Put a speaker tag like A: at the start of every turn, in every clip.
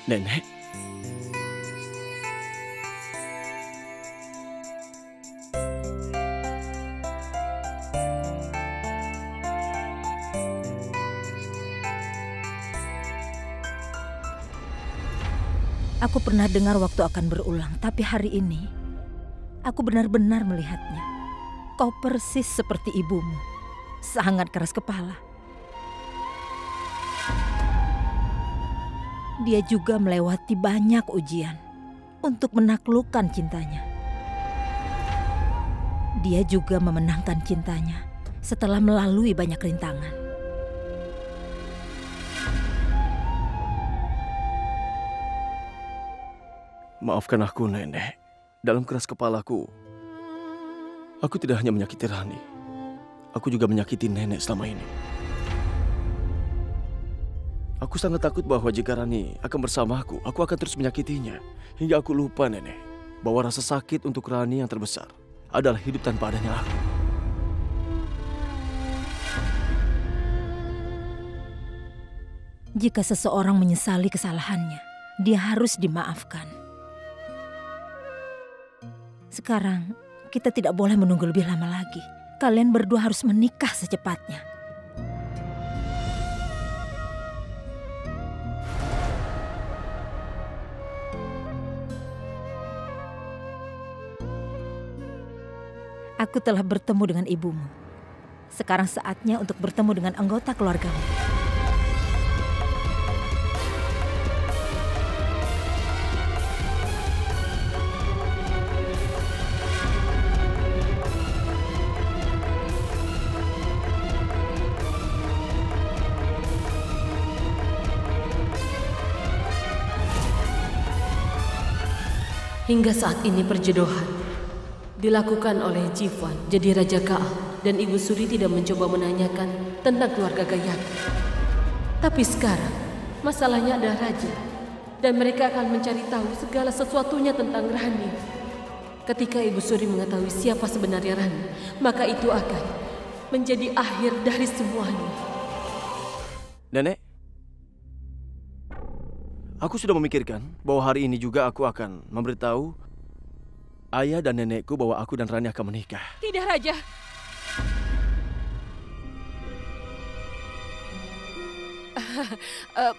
A: Nenek.
B: Aku pernah dengar waktu akan berulang, tapi hari ini aku benar-benar melihatnya. Kau persis seperti ibumu, sangat keras kepala. Dia juga melewati banyak ujian untuk menaklukkan cintanya. Dia juga memenangkan cintanya setelah melalui banyak rintangan.
A: Maafkan aku, Nenek. Dalam keras kepalaku, aku tidak hanya menyakiti Rani. Aku juga menyakiti Nenek selama ini. Aku sangat takut bahwa jika Rani akan bersamaku, aku akan terus menyakitinya. Hingga aku lupa, Nenek, bahwa rasa sakit untuk Rani yang terbesar adalah hidup tanpa adanya aku.
B: Jika seseorang menyesali kesalahannya, dia harus dimaafkan. Sekarang, kita tidak boleh menunggu lebih lama lagi. Kalian berdua harus menikah secepatnya. Aku telah bertemu dengan ibumu. Sekarang saatnya untuk bertemu dengan anggota keluargamu.
C: Hingga saat ini perjodohan dilakukan oleh Jivan jadi Raja Kaal dan Ibu Suri tidak mencoba menanyakan tentang keluarga Gayatri. Tapi sekarang masalahnya adalah Raja dan mereka akan mencari tahu segala sesuatunya tentang Rani. Ketika Ibu Suri mengetahui siapa sebenarnya Rani, maka itu akan menjadi akhir dari semuanya.
A: Nenek, aku sudah memikirkan bahwa hari ini juga aku akan memberitahu ayah dan nenekku bahwa aku dan Rani akan menikah.
D: Tidak, Raja.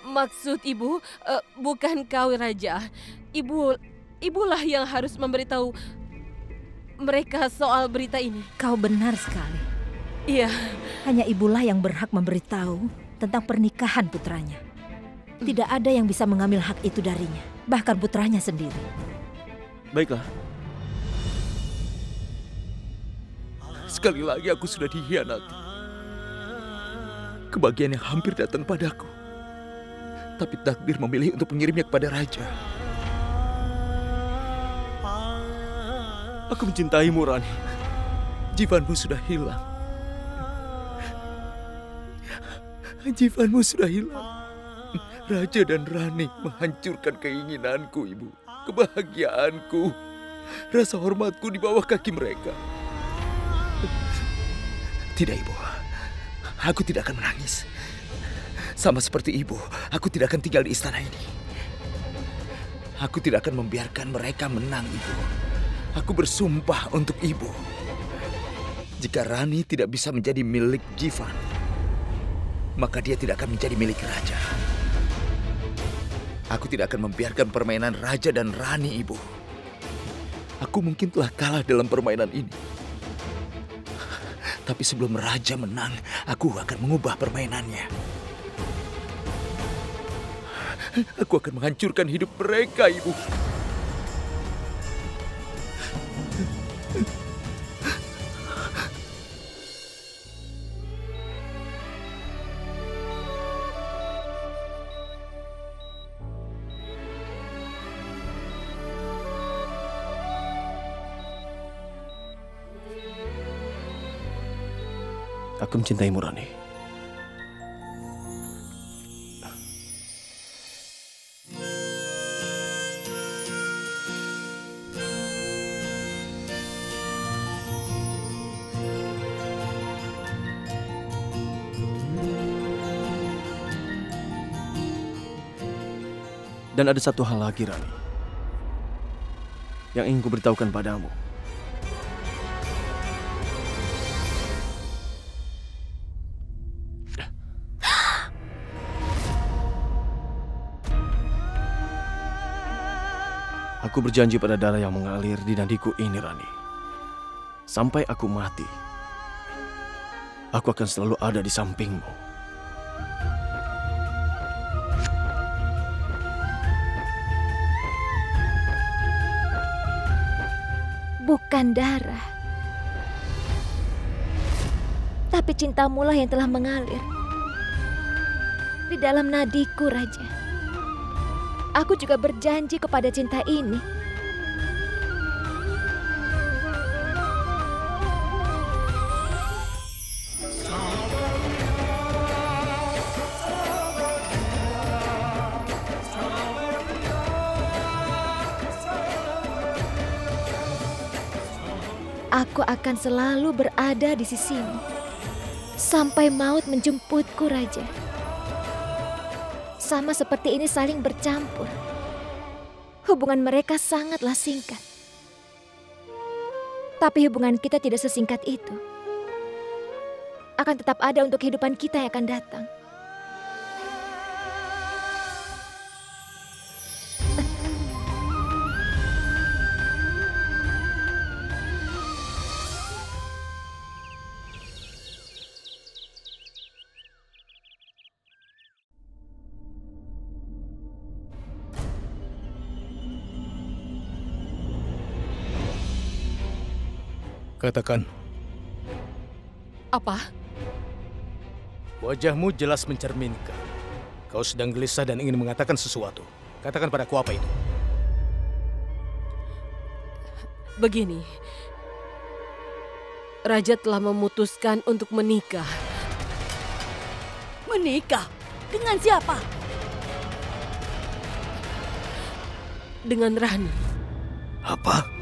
D: Maksud ibu, bukan kau, Raja. Ibulah yang harus memberitahu mereka soal berita ini.
B: Kau benar sekali.
D: Iya.
B: Hanya ibulah yang berhak memberitahu tentang pernikahan putranya. Tidak ada yang bisa mengambil hak itu darinya, bahkan putranya sendiri.
A: Baiklah.
E: Sekali lagi aku sudah dikhianati. Kebahagiaan yang hampir datang padaku. Tapi takdir memilih untuk mengirimnya kepada Raja.
A: Aku mencintaimu, Rani.
E: Jivanmu sudah hilang. Jivanmu sudah hilang. Raja dan Rani menghancurkan keinginanku, Ibu. Kebahagiaanku. Rasa hormatku di bawah kaki mereka. Tidak, Ibu. Aku tidak akan menangis. Sama seperti Ibu, aku tidak akan tinggal di istana ini. Aku tidak akan membiarkan mereka menang, Ibu. Aku bersumpah untuk Ibu. Jika Rani tidak bisa menjadi milik Jivan, maka dia tidak akan menjadi milik Raja. Aku tidak akan membiarkan permainan Raja dan Rani, Ibu. Aku mungkin telah kalah dalam permainan ini. Tapi sebelum Raja menang, aku akan mengubah permainannya. Aku akan menghancurkan hidup mereka, Ibu.
A: Aku mencintaimu, Rani. Dan ada satu hal lagi, Rani, yang ingin kuberitahukan padamu. Aku berjanji pada darah yang mengalir di nadiku ini, Rani. Sampai aku mati, aku akan selalu ada di sampingmu.
B: Bukan darah, tapi cintamulah yang telah mengalir di dalam nadiku, Raja. Aku juga berjanji kepada cinta ini. Aku akan selalu berada di sisimu sampai maut menjemputku, Raja. Sama seperti ini saling bercampur. Hubungan mereka sangatlah singkat. Tapi hubungan kita tidak sesingkat itu. Akan tetap ada untuk kehidupan kita yang akan datang.
F: Katakan.
D: Apa?
F: Wajahmu jelas mencerminkan. Kau sedang gelisah dan ingin mengatakan sesuatu. Katakan padaku apa itu.
D: Begini. Raja telah memutuskan untuk menikah.
G: Menikah? Dengan siapa?
D: Dengan Rani.
F: Apa?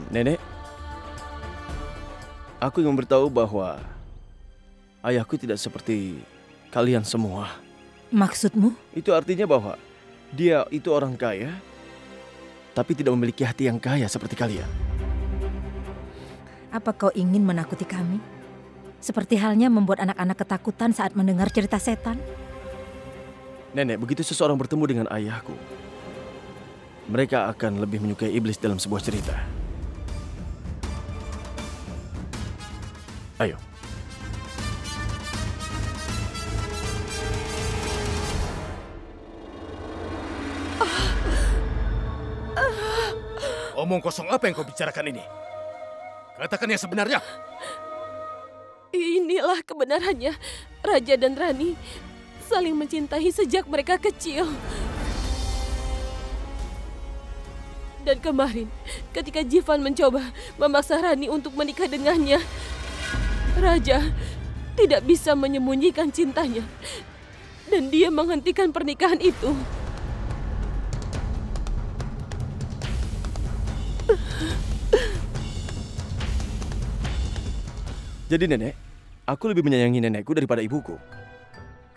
A: Nenek, aku ingin memberitahu bahwa ayahku tidak seperti kalian semua.
B: Maksudmu?
A: Itu artinya bahwa dia itu orang kaya, tapi tidak memiliki hati yang kaya seperti kalian.
B: Apa kau ingin menakuti kami? Seperti halnya membuat anak-anak ketakutan saat mendengar cerita setan?
A: Nenek, begitu seseorang bertemu dengan ayahku, mereka akan lebih menyukai iblis dalam sebuah cerita. Ayo.
F: Omong kosong apa yang kau bicarakan ini? Katakan yang sebenarnya.
D: Inilah kebenarannya. Raja dan Rani saling mencintai sejak mereka kecil. Dan kemarin, ketika Jivan mencoba memaksa Rani untuk menikah dengannya, Raja tidak bisa menyembunyikan cintanya. Dan dia menghentikan pernikahan itu.
A: Jadi nenek, aku lebih menyayangi nenekku daripada ibuku.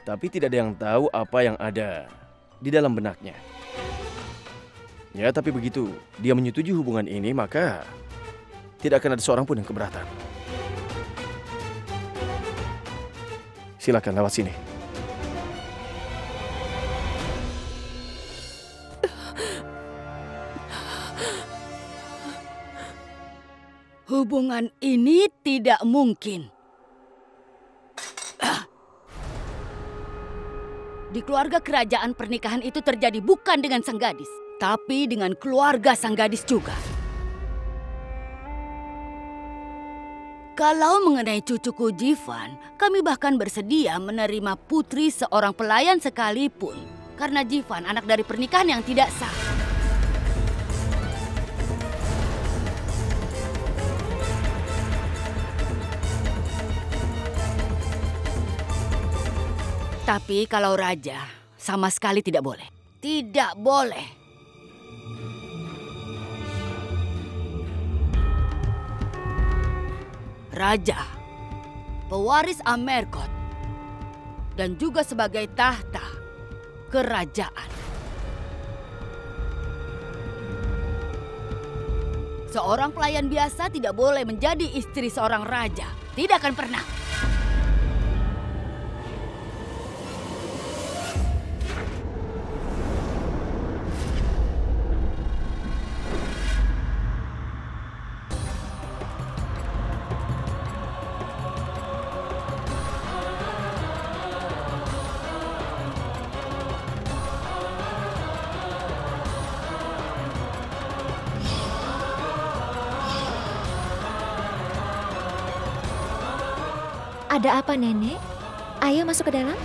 A: Tapi tidak ada yang tahu apa yang ada di dalam benaknya. Ya, tapi begitu dia menyetujui hubungan ini, maka tidak akan ada seorang pun yang keberatan. Silakan lewat sini.
G: Hubungan ini tidak mungkin. Di keluarga kerajaan pernikahan itu terjadi bukan dengan sang gadis, tapi dengan keluarga sang gadis juga. Kalau mengenai cucuku Jivan, kami bahkan bersedia menerima putri seorang pelayan sekalipun. Karena Jivan anak dari pernikahan yang tidak sah. Tapi kalau raja, sama sekali tidak boleh. Tidak boleh. Raja, pewaris Amerkot, dan juga sebagai tahta kerajaan. Seorang pelayan biasa tidak boleh menjadi istri seorang raja. Tidak akan pernah.
H: Ada apa, Nenek? Ayo masuk ke dalam.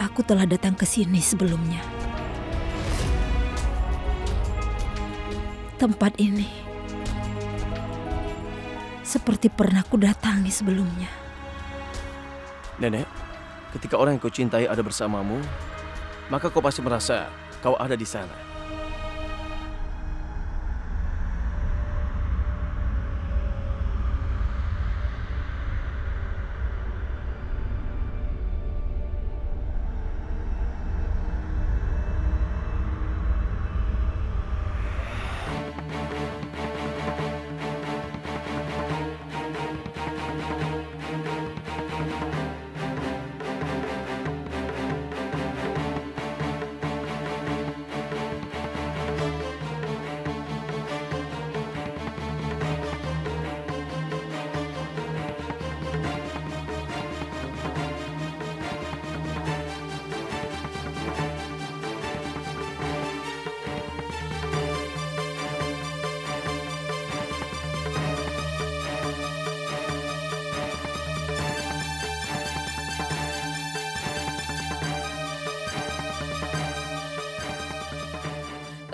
B: Aku telah datang ke sini sebelumnya. Tempat ini seperti pernah ku datangi sebelumnya.
A: Nenek, ketika orang yang kau cintai ada bersamamu, maka kau pasti merasa kau ada di sana.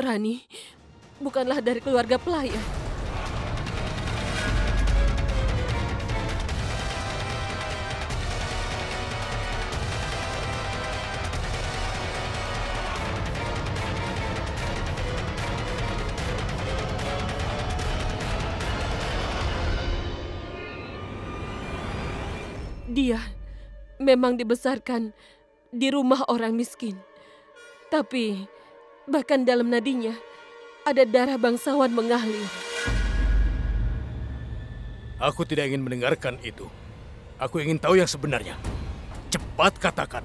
D: Rani bukanlah dari keluarga pelayan. Dia memang dibesarkan di rumah orang miskin. Tapi bahkan dalam nadinya ada darah bangsawan mengalir.
F: Aku tidak ingin mendengarkan itu. Aku ingin tahu yang sebenarnya. Cepat katakan.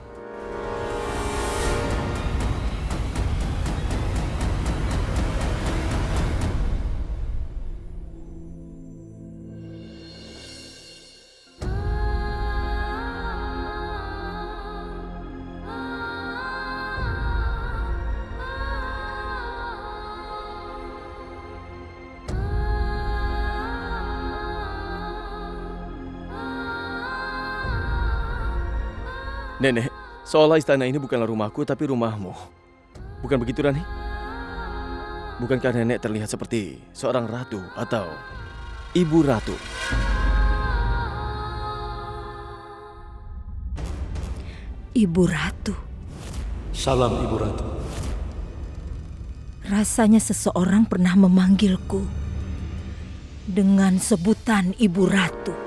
A: Nenek, seolah istana ini bukanlah rumahku, tapi rumahmu. Bukan begitu, Rani? Bukankah nenek terlihat seperti seorang ratu atau ibu ratu?
B: Ibu ratu.
F: Salam, Ibu Ratu.
B: Rasanya seseorang pernah memanggilku dengan sebutan Ibu Ratu.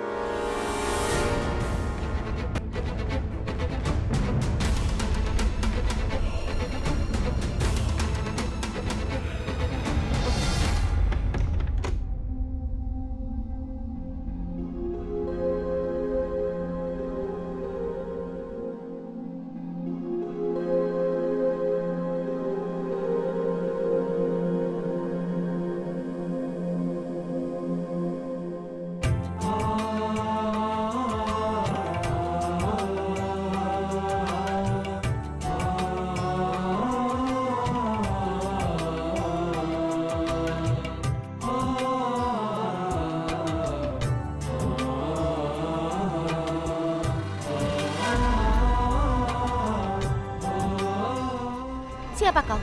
G: Siapa kau?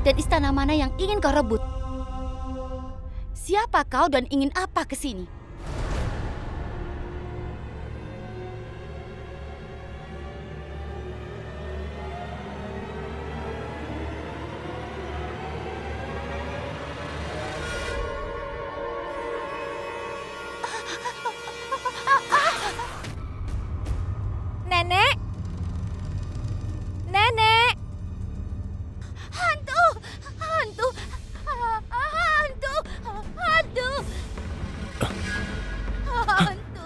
G: Dan istana mana yang ingin kau rebut? Siapa kau dan ingin apa ke sini?
H: Nenek! Nenek!
G: Hantu! Hantu! Hantu! Hantu! Hantu!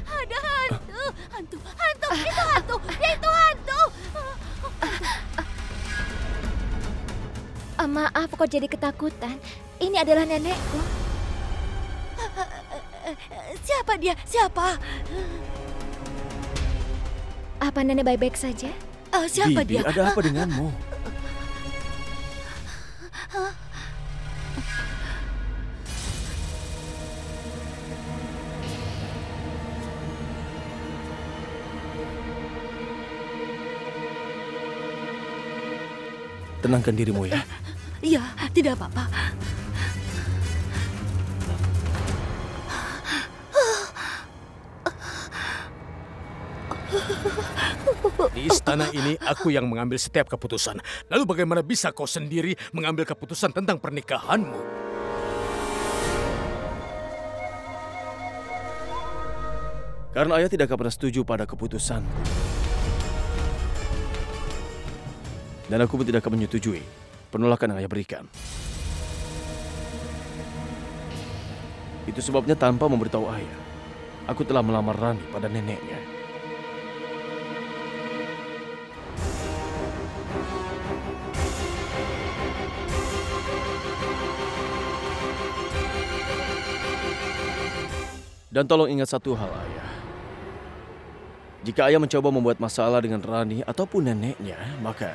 G: Ada hantu! Hantu! Hantu! Itu hantu! Itu hantu!
H: Maaf kok jadi ketakutan. Ini adalah nenekku.
G: Siapa dia? Siapa?
H: Apa nenek baik-baik saja?
G: Siapa
A: Bibi,
G: dia?
A: ada apa denganmu? Tenangkan dirimu ya.
G: Ya, tidak apa-apa.
F: Di istana ini aku yang mengambil setiap keputusan. Lalu bagaimana bisa kau sendiri mengambil keputusan tentang pernikahanmu?
A: Karena ayah tidak akan pernah setuju pada keputusanku. Dan aku pun tidak akan menyetujui penolakan yang ayah berikan. Itu sebabnya tanpa memberitahu ayah, aku telah melamar Rani pada neneknya. Dan tolong ingat satu hal, ayah. Jika ayah mencoba membuat masalah dengan Rani ataupun neneknya, maka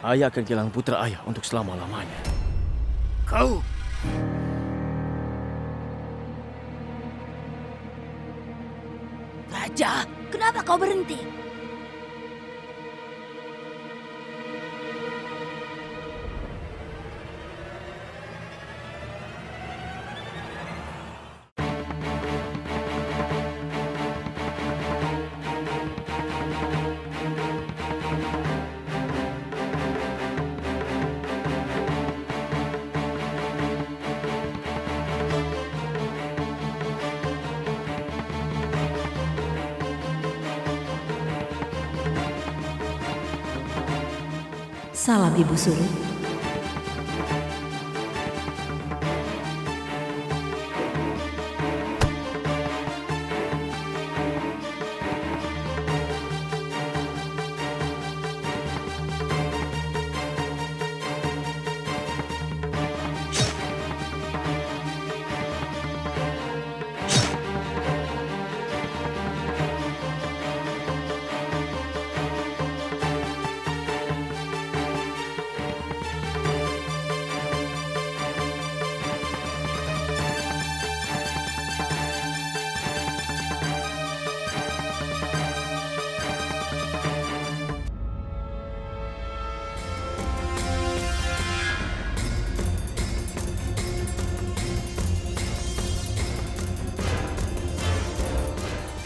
A: ayah akan kehilangan putra ayah untuk selama-lamanya.
E: Kau!
G: Raja, kenapa kau berhenti?
B: Salam Ibu Suri.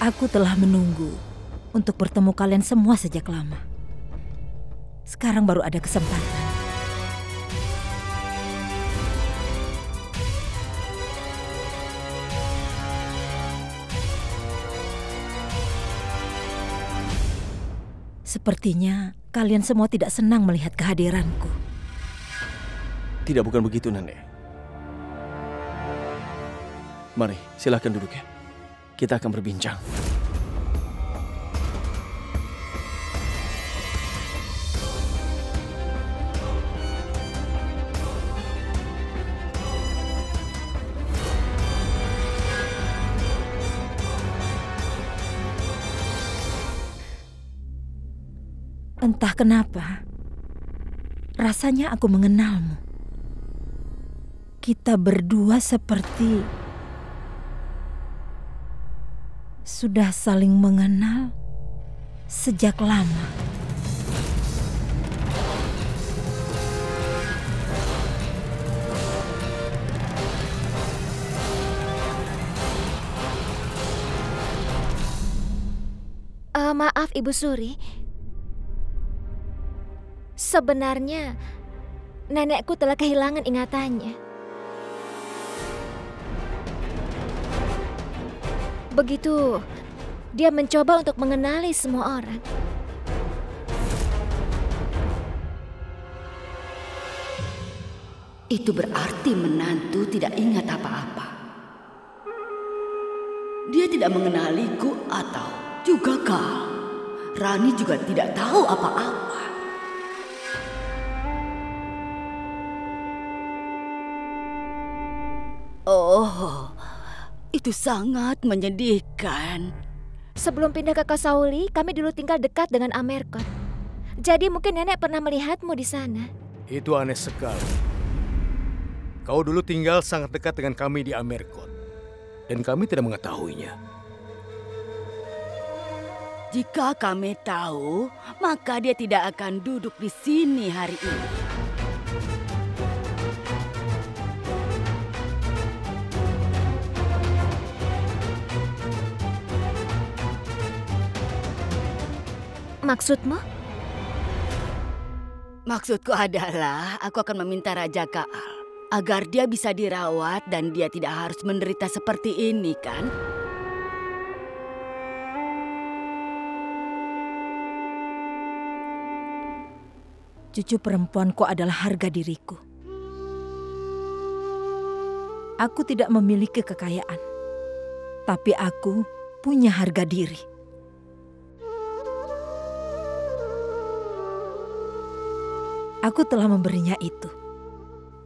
B: Aku telah menunggu untuk bertemu kalian semua sejak lama. Sekarang baru ada kesempatan. Sepertinya kalian semua tidak senang melihat kehadiranku.
A: Tidak, bukan begitu, Nenek. Mari, silahkan duduk ya. Kita akan berbincang.
B: Entah kenapa, rasanya aku mengenalmu. Kita berdua seperti sudah saling mengenal sejak lama.
H: Maaf Ibu Suri. Sebenarnya nenekku telah kehilangan ingatannya. Begitu dia mencoba untuk mengenali semua orang.
G: Itu berarti menantu tidak ingat apa-apa. Dia tidak mengenaliku atau juga kau. Rani juga tidak tahu apa-apa. Oh, itu sangat menyedihkan.
H: Sebelum pindah ke Kasauli, kami dulu tinggal dekat dengan Amerkot. Jadi mungkin nenek pernah melihatmu di sana.
F: Itu aneh sekali. Kau dulu tinggal sangat dekat dengan kami di Amerkot. Dan kami tidak mengetahuinya.
G: Jika kami tahu, maka dia tidak akan duduk di sini hari ini.
H: Maksudmu?
G: Maksudku adalah aku akan meminta Raja Kaal agar dia bisa dirawat dan dia tidak harus menderita seperti ini, kan?
B: Cucu perempuanku adalah harga diriku. Aku tidak memiliki kekayaan, tapi aku punya harga diri. Aku telah memberinya itu.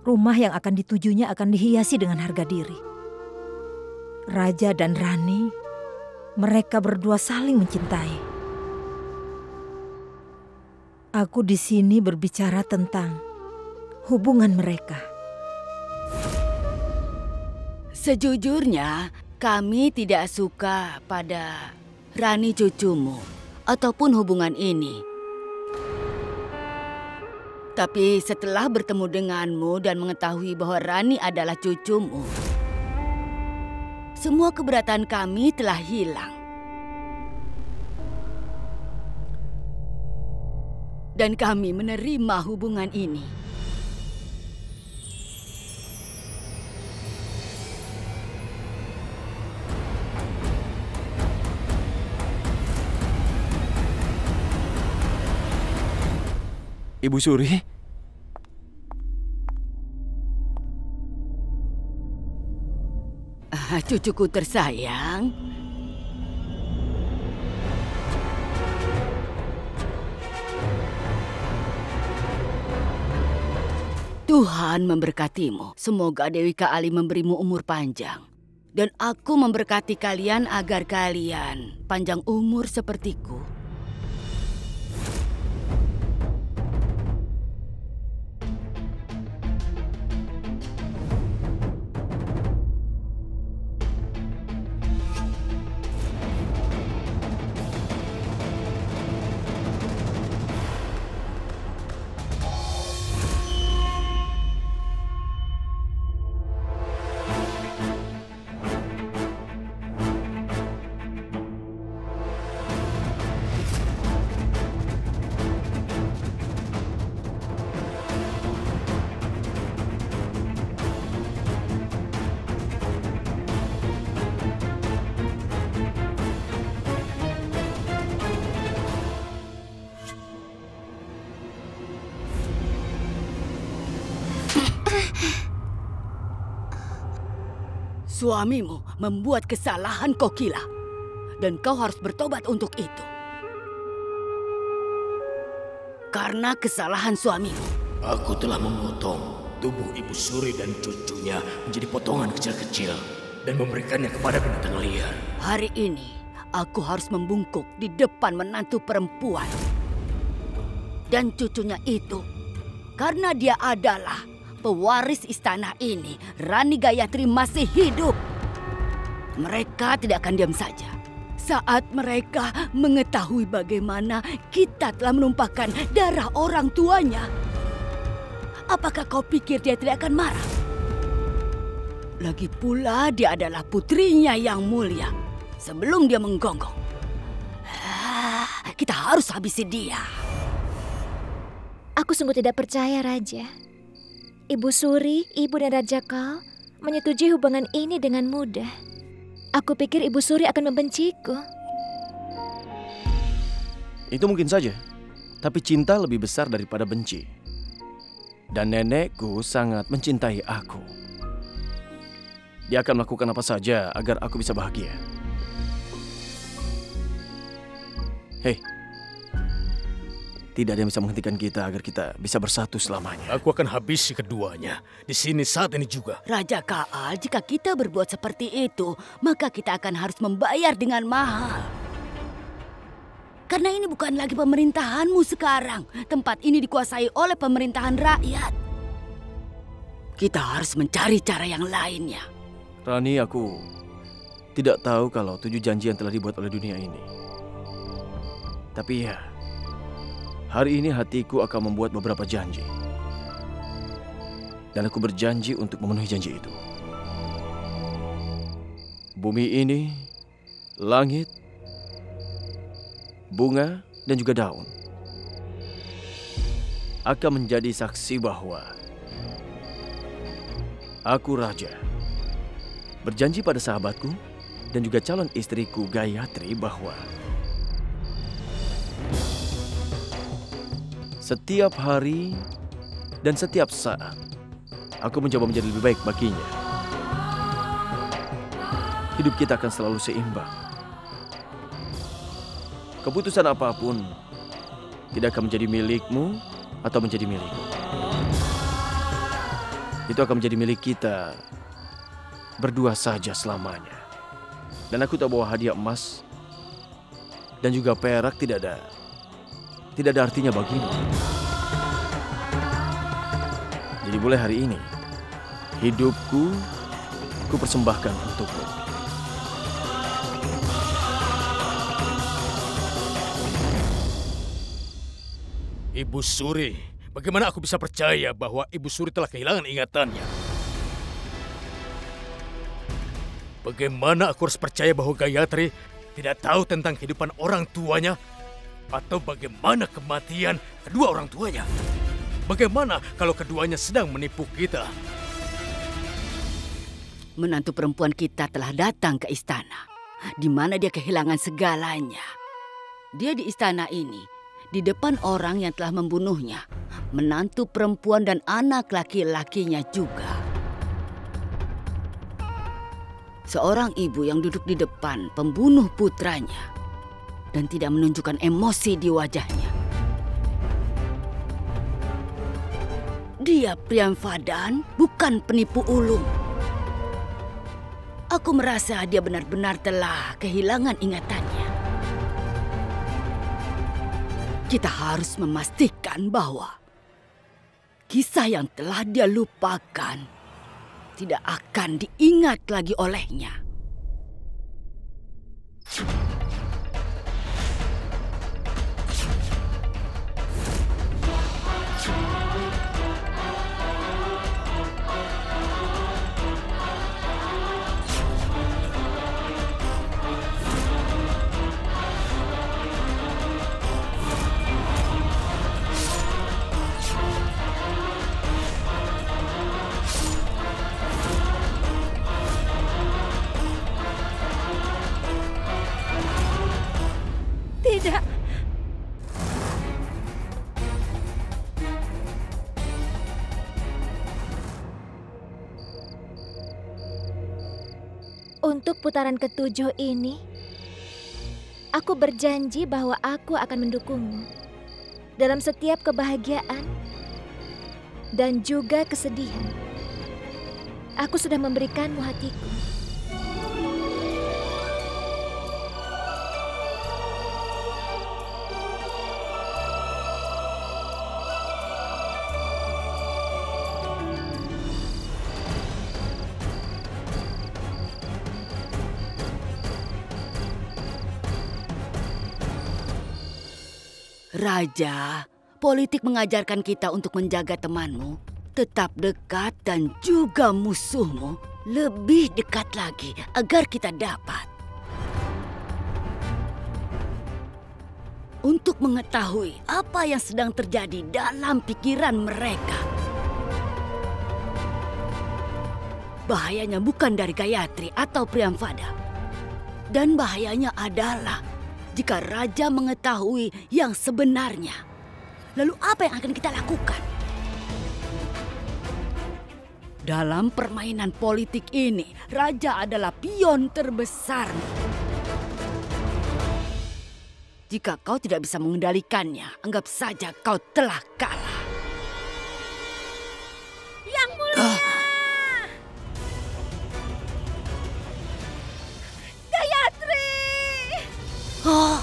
B: Rumah yang akan ditujunya akan dihiasi dengan harga diri. Raja dan Rani, mereka berdua saling mencintai. Aku di sini berbicara tentang hubungan mereka.
G: Sejujurnya, kami tidak suka pada Rani cucumu ataupun hubungan ini. Tapi setelah bertemu denganmu dan mengetahui bahwa Rani adalah cucumu, semua keberatan kami telah hilang. Dan kami menerima hubungan ini.
A: Ibu Suri?
G: Cucuku tersayang. Tuhan memberkatimu. Semoga Dewi Kaali memberimu umur panjang. Dan aku memberkati kalian agar kalian panjang umur sepertiku. Suamimu membuat kesalahan, Kokila. Dan kau harus bertobat untuk itu. Karena kesalahan suamimu.
F: Aku telah memotong tubuh Ibu Suri dan cucunya menjadi potongan kecil-kecil dan memberikannya kepada binatang liar.
G: Hari ini, aku harus membungkuk di depan menantu perempuan. Dan cucunya itu, karena dia adalah pewaris istana ini, Rani Gayatri masih hidup. Mereka tidak akan diam saja saat mereka mengetahui bagaimana kita telah menumpahkan darah orang tuanya. Apakah kau pikir dia tidak akan marah? Lagi pula dia adalah putrinya yang mulia. Sebelum dia menggonggong, kita harus habisi dia.
H: Aku sungguh tidak percaya, Raja. Ibu Suri, Ibu dan Raja Kal menyetujui hubungan ini dengan mudah. Aku pikir Ibu Suri akan membenciku.
A: Itu mungkin saja. Tapi cinta lebih besar daripada benci. Dan nenekku sangat mencintai aku. Dia akan melakukan apa saja agar aku bisa bahagia. Hei, tidak ada yang bisa menghentikan kita agar kita bisa bersatu selamanya.
F: Aku akan habisi keduanya. Di sini saat ini juga.
G: Raja Kaal, jika kita berbuat seperti itu, maka kita akan harus membayar dengan mahal. Karena ini bukan lagi pemerintahanmu sekarang. Tempat ini dikuasai oleh pemerintahan rakyat. Kita harus mencari cara yang lainnya.
A: Rani, aku tidak tahu kalau 7 janji yang telah dibuat oleh dunia ini. Tapi ya, hari ini hatiku akan membuat beberapa janji. Dan aku berjanji untuk memenuhi janji itu. Bumi ini, langit, bunga, dan juga daun akan menjadi saksi bahwa aku raja. Berjanji pada sahabatku dan juga calon istriku Gayatri bahwa setiap hari dan setiap saat aku mencoba menjadi lebih baik baginya. Hidup kita akan selalu seimbang. Keputusan apapun tidak akan menjadi milikmu atau menjadi milikku. Itu akan menjadi milik kita berdua saja selamanya. Dan aku tak bawa hadiah emas dan juga perak, tidak ada artinya bagimu. Jadi mulai hari ini, hidupku ku persembahkan untukmu.
F: Ibu Suri, bagaimana aku bisa percaya bahwa Ibu Suri telah kehilangan ingatannya? Bagaimana aku harus percaya bahwa Gayatri tidak tahu tentang kehidupan orang tuanya? Atau bagaimana kematian kedua orang tuanya? Bagaimana kalau keduanya sedang menipu kita?
G: Menantu perempuan kita telah datang ke istana, di mana dia kehilangan segalanya. Dia di istana ini, di depan orang yang telah membunuhnya, menantu perempuan dan anak laki-lakinya juga. Seorang ibu yang duduk di depan pembunuh putranya dan tidak menunjukkan emosi di wajahnya. Dia Priyamvadan, bukan penipu ulung. Aku merasa dia benar-benar telah kehilangan ingatannya. Kita harus memastikan bahwa kisah yang telah dia lupakan tidak akan diingat lagi olehnya.
B: Tidak.
H: Untuk putaran ke-7 ini, aku berjanji bahwa aku akan mendukungmu dalam setiap kebahagiaan dan juga kesedihan. Aku sudah memberikanmu hatiku.
G: Raja, politik mengajarkan kita untuk menjaga temanmu, tetap dekat dan juga musuhmu lebih dekat lagi agar kita dapat. mengetahui apa yang sedang terjadi dalam pikiran mereka. Bahayanya bukan dari Gayatri atau Priyamvada. Dan bahayanya adalah jika Raja mengetahui yang sebenarnya. Lalu apa yang akan kita lakukan? Dalam permainan politik ini, Raja adalah pion terbesarmu. Jika kau tidak bisa mengendalikannya, anggap saja kau telah kalah.
B: Yang mulia! Gayatri!
G: Oh.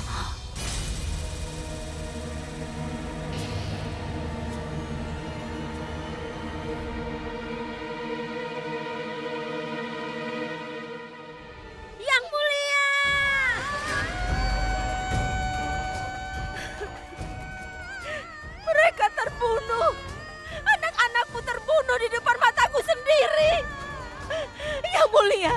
B: Yang mulia! Mereka terbunuh. Anak-anakmu terbunuh di depan mataku sendiri. Yang mulia!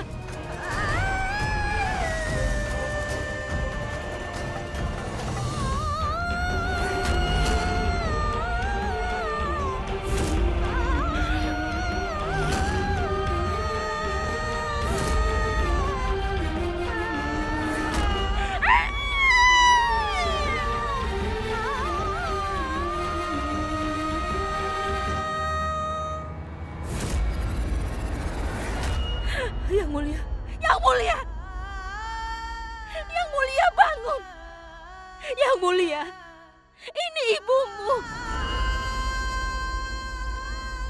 B: Yang mulia, yang mulia, yang mulia bangun, yang mulia, ini ibumu,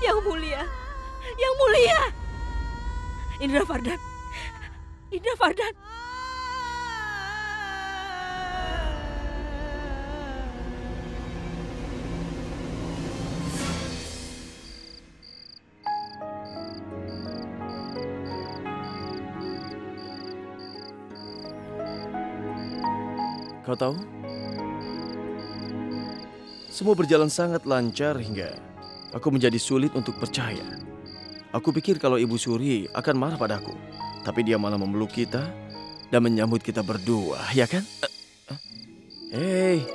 B: yang mulia, yang mulia, Indra Vardhan, Indra Vardhan.
A: Kau tahu? Semua berjalan sangat lancar hingga aku menjadi sulit untuk percaya. Aku pikir kalau Ibu Suri akan marah padaku. Tapi dia malah memeluk kita dan menyambut kita berdua, ya kan? Hei.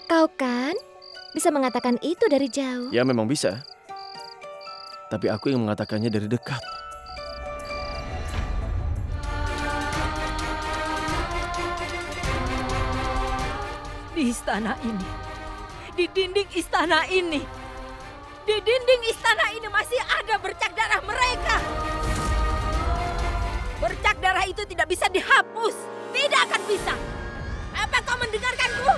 H: Kau kan bisa mengatakan itu dari jauh.
A: Ya memang bisa. Tapi aku yang mengatakannya dari dekat.
B: Di istana ini, di dinding istana ini, di dinding istana ini masih ada bercak darah mereka. Bercak darah itu tidak bisa dihapus, tidak akan bisa. Apa kau mendengarkanku?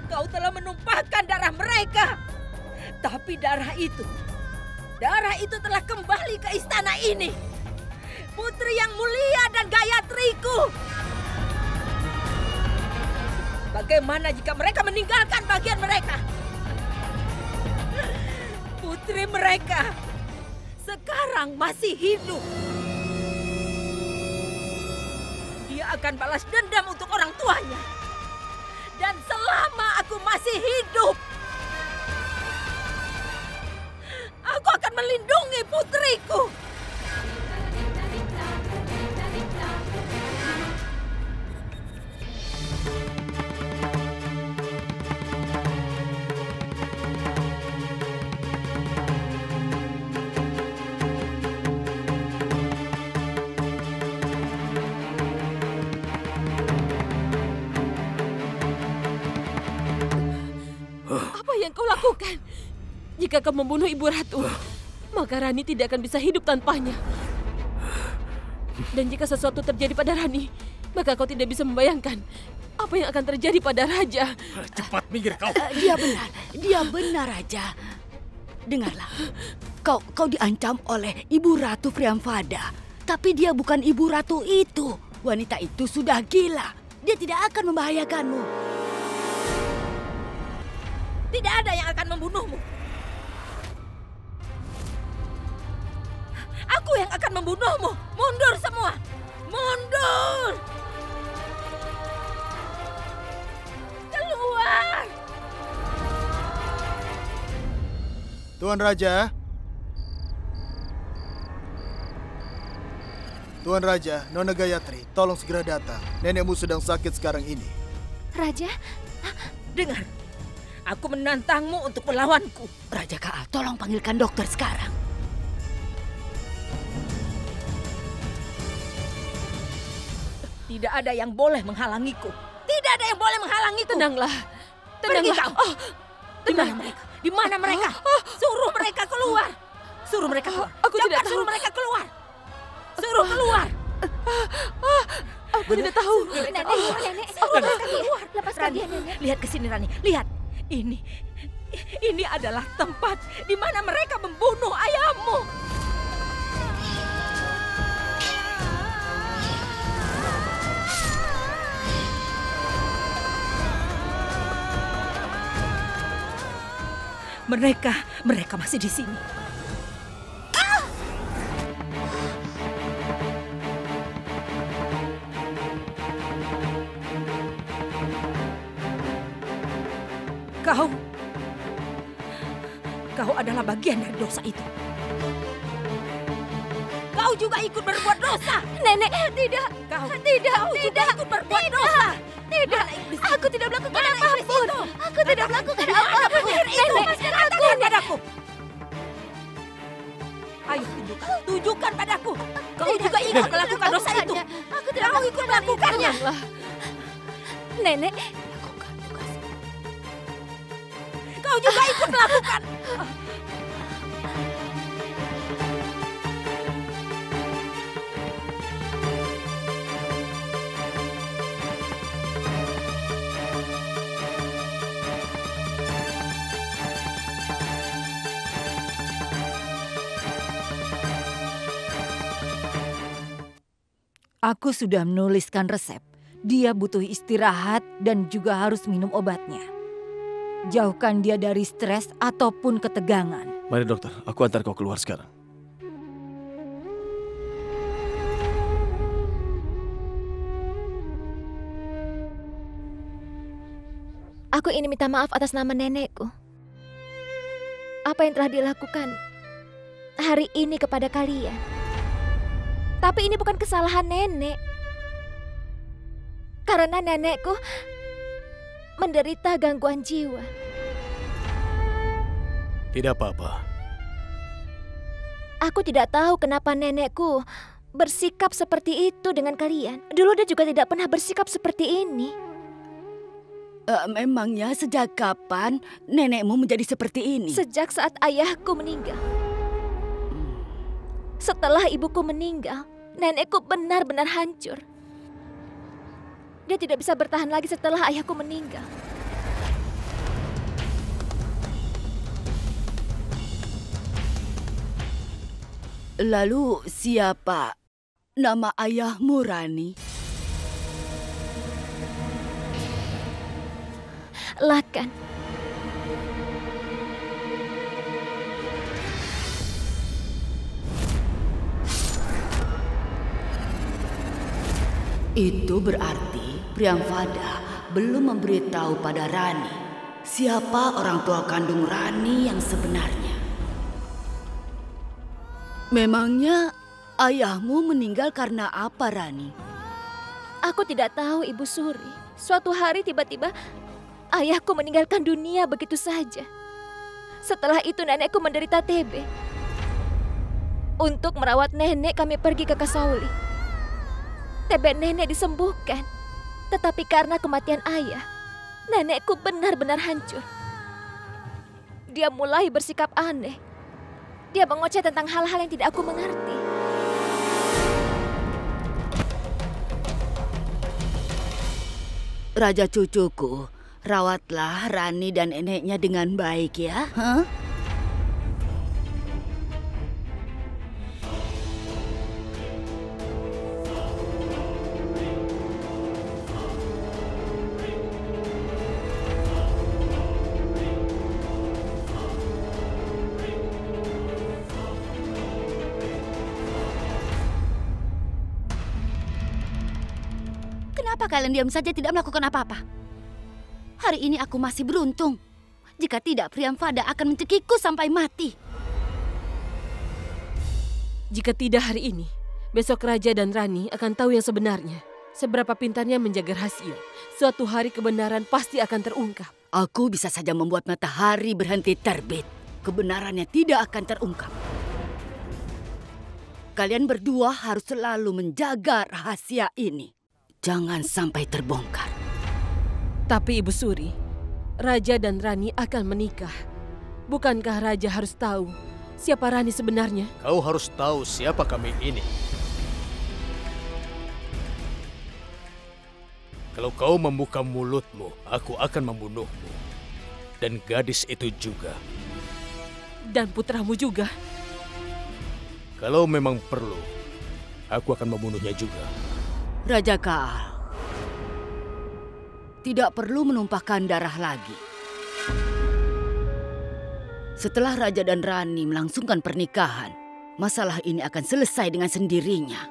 B: Kau telah menumpahkan darah mereka. Tapi darah itu telah kembali ke istana ini. Putri yang mulia dan Gayatriku. Bagaimana jika mereka meninggalkan bagian mereka? Putri mereka sekarang masih hidup. Dia akan balas dendam untuk orang tuanya. Dan selama aku masih hidup, aku akan melindungi putriku. Yang kau lakukan. Jika kau membunuh Ibu Ratu, maka Rani tidak akan bisa hidup tanpanya. Dan jika sesuatu terjadi pada Rani, maka kau tidak bisa membayangkan apa yang akan terjadi pada Raja.
F: Cepat minggir kau.
G: Dia benar Raja. Dengarlah, kau diancam oleh Ibu Ratu Priyamvada. Tapi dia bukan Ibu Ratu itu. Wanita itu sudah gila. Dia tidak akan membahayakanmu.
B: Tidak ada yang akan membunuhmu. Aku yang akan membunuhmu. Mundur semua. Mundur. Keluar.
I: Tuan Raja. Tuan Raja, Nona Gayatri, tolong segera datang. Nenekmu sedang sakit sekarang ini.
H: Raja,
B: Dengar, aku menantangmu untuk melawanku.
G: Raja Kaal, tolong panggilkan dokter sekarang.
B: Tidak ada yang boleh menghalangiku. Tidak ada yang boleh menghalangiku.
D: Tenanglah.
B: Pergi kau. Di mana mereka? Di mana mereka? Suruh mereka keluar. Suruh mereka keluar.
D: Aku tidak tahu.
B: Suruh mereka keluar. Suruh keluar.
D: Aku tidak tahu.
H: Nenek, lepaskan dia. Lepaskan dia, Nenek.
B: Lihat ke sini, Rani. Lihat. Ini adalah tempat di mana mereka membunuh ayahmu. Mereka masih di sini. Kau adalah bagian dari dosa itu. Kau juga ikut berbuat dosa.
H: Nenek, tidak.
B: Kau
H: Tidak.
B: ikut berbuat dosa.
H: Tidak. Aku tidak melakukan apapun. Aku tidak melakukan
B: Mana
H: apapun.
B: penyihir itu?
H: Nenek,
B: Katakan padaku. Ayo tunjukkan padaku. Kau juga ikut melakukan dosa itu.
H: Aku tidak
B: Kau ikut melakukannya.
H: Nenek,
B: Kau juga ikut melakukan. Aku sudah menuliskan resep. Dia butuh istirahat dan juga harus minum obatnya. Jauhkan dia dari stres ataupun ketegangan.
A: Mari dokter, aku antar kau keluar sekarang.
H: aku ingin minta maaf atas nama nenekku. Apa yang telah dilakukan hari ini kepada kalian. Tapi ini bukan kesalahan nenek. Karena nenekku menderita gangguan jiwa.
F: Tidak apa-apa.
H: Aku tidak tahu kenapa nenekku bersikap seperti itu dengan kalian. Dulu dia juga tidak pernah bersikap seperti ini.
G: Memangnya sejak kapan nenekmu menjadi seperti ini?
H: Sejak saat ayahku meninggal. Setelah ibuku meninggal, nenekku benar-benar hancur. Dia tidak bisa bertahan lagi setelah ayahku meninggal.
G: Lalu siapa nama ayahmu, Rani?
H: Lakan.
G: Itu berarti Priamvada belum memberitahu pada Rani siapa orang tua kandung Rani yang sebenarnya. Memangnya ayahmu meninggal karena apa, Rani?
H: Aku tidak tahu, Ibu Suri. Suatu hari tiba-tiba ayahku meninggalkan dunia begitu saja. Setelah itu nenekku menderita TB. Untuk merawat nenek kami pergi ke Kasauli. TB nenek disembuhkan. Tetapi karena kematian ayah, nenekku benar-benar hancur. Dia mulai bersikap aneh. Dia mengoceh tentang hal-hal yang tidak aku mengerti.
G: Raja cucuku, rawatlah Rani dan neneknya dengan baik ya. Hah?
J: Kenapa kalian diam saja tidak melakukan apa-apa? Hari ini aku masih beruntung. Jika tidak, Priamvada akan mencekikku sampai mati.
D: Jika tidak hari ini, besok Raja dan Rani akan tahu yang sebenarnya. Seberapa pintarnya menjaga rahasia. Suatu hari kebenaran pasti akan terungkap.
G: Aku bisa saja membuat matahari berhenti terbit. Kebenarannya tidak akan terungkap. Kalian berdua harus selalu menjaga rahasia ini. Jangan sampai terbongkar.
D: Tapi Ibu Suri, Raja dan Rani akan menikah. Bukankah Raja harus tahu siapa Rani sebenarnya?
F: Kau harus tahu siapa kami ini. Kalau kau membuka mulutmu, aku akan membunuhmu. Dan gadis itu juga.
D: Dan putramu juga.
F: Kalau memang perlu, aku akan membunuhnya juga.
G: Raja Kaal, tidak perlu menumpahkan darah lagi. Setelah Raja dan Rani melangsungkan pernikahan, masalah ini akan selesai dengan sendirinya.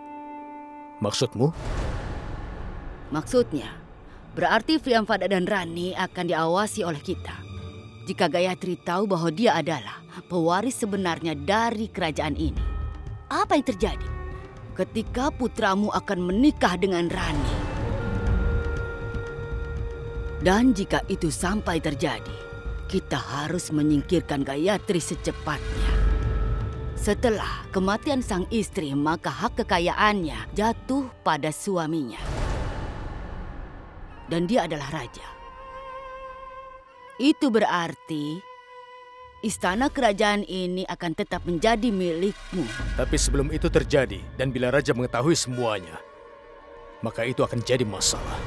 F: Maksudmu?
G: Maksudnya, berarti Priyamvada dan Rani akan diawasi oleh kita. Jika Gayatri tahu bahwa dia adalah pewaris sebenarnya dari kerajaan ini, apa yang terjadi ketika putramu akan menikah dengan Rani? Dan jika itu sampai terjadi, kita harus menyingkirkan Gayatri secepatnya. Setelah kematian sang istri, maka hak kekayaannya jatuh pada suaminya. Dan dia adalah raja. Itu berarti istana kerajaan ini akan tetap menjadi milikmu.
F: Tapi sebelum itu terjadi, dan bila raja mengetahui semuanya, maka itu akan jadi masalah.